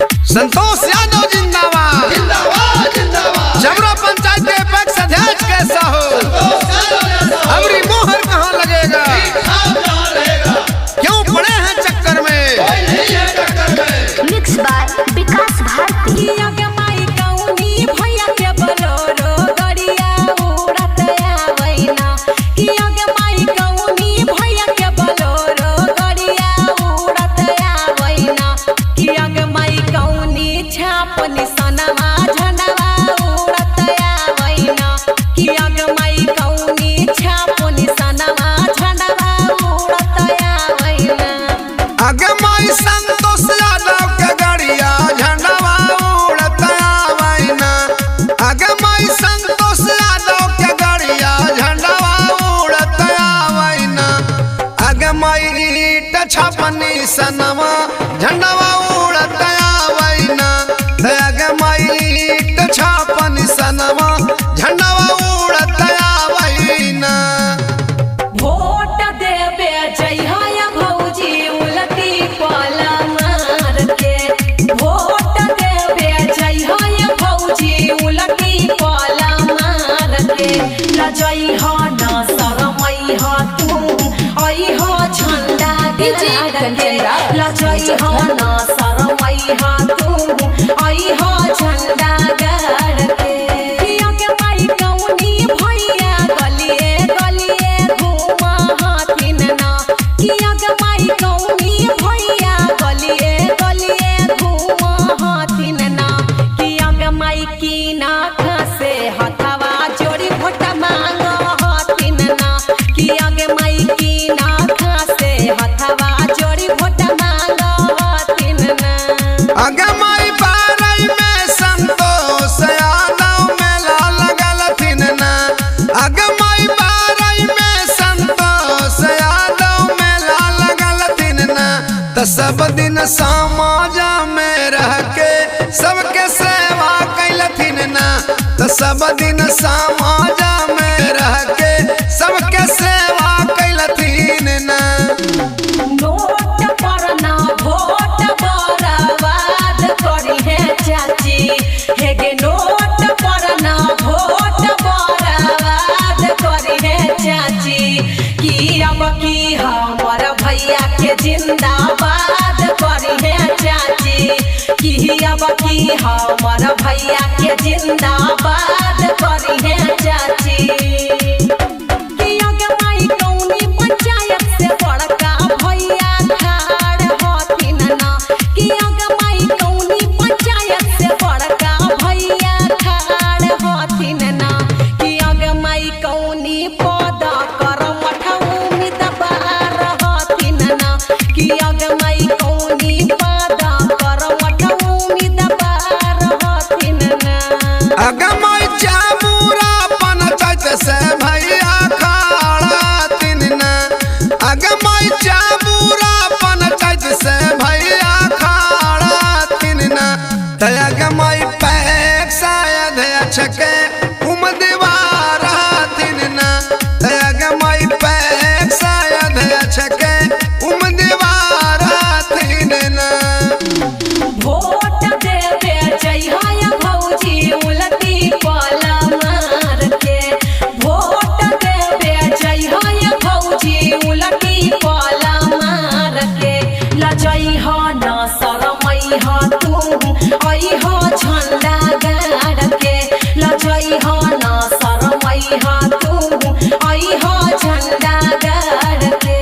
संतोष यादव जिंदाबाद जिंदाबाद जिंदाबाद। जबरा पंचायत के अध्यक्ष अध्यक्ष कैसा हो, अबरी मोहर कहाँ लगेगा, क्यों पड़े हैं चक्कर में। मिक्स बाय विकास भारती। आगे माई संतोष यादव के गड़िया झंडवा उड़ता आवेना, आगे माई संतोष यादव के गड़िया झंडवा उड़ता आवेना, आगे माई टछपनी सनवा झंडवा उड़ता आवेना, आगे माई टछपनी सनवा झंडवा उड़ता आवेना। वोट देवे जइहा भौजी उलटी पाला मार के, वोट देवे जइहा भौजी उलटी पाला मार के। लजइहा ना शरमइहा तू अइहा झंडा गाड़ के, लजइहा ना शरमइहा तू अइहा झंडा गाड़ के। आगे माई बारई में संतोष यादव मेला लगल थिन ना, आगे माई बारई में संतोष यादव मेला लगल थिन ना, तो सब दिन समाज में रह के सबके सेवा कैलथिन ना, तो सब दिन समाज में रह के सबके सेवा कैलथिन ना। नोट पर ना वोट बर्बाद करी है चाची, हेगे नोट पर ना वोट बर्बाद करी है चाची। कि अब की हमर भैया के जिंदाबाद करी है चाची, कि अब की हमर भैया के जिंदाबाद करी है चाची। आगे माई चाबूरा पंचायत से भैया खाड़ा थिन ना, आगे माई चाबूरा पंचायत से भैया खाड़ा थिन ना, तो आगे माई पैक्स अध्यक्ष के उम्मीदवार थिन ना, तो आगे माई पैक्स अध्यक्ष के उम्मीदवार थिन ना। वोट देवे जइहा भौजी उलटी पाला मार के, वोट देवे जइहा भौजी उलटी पाला मार के। लजइहा ना शरमइहा तू अइहा झंडा गाड़ के, लजइहा ना शरमइहा तू अइहा झंडा गाड़ के।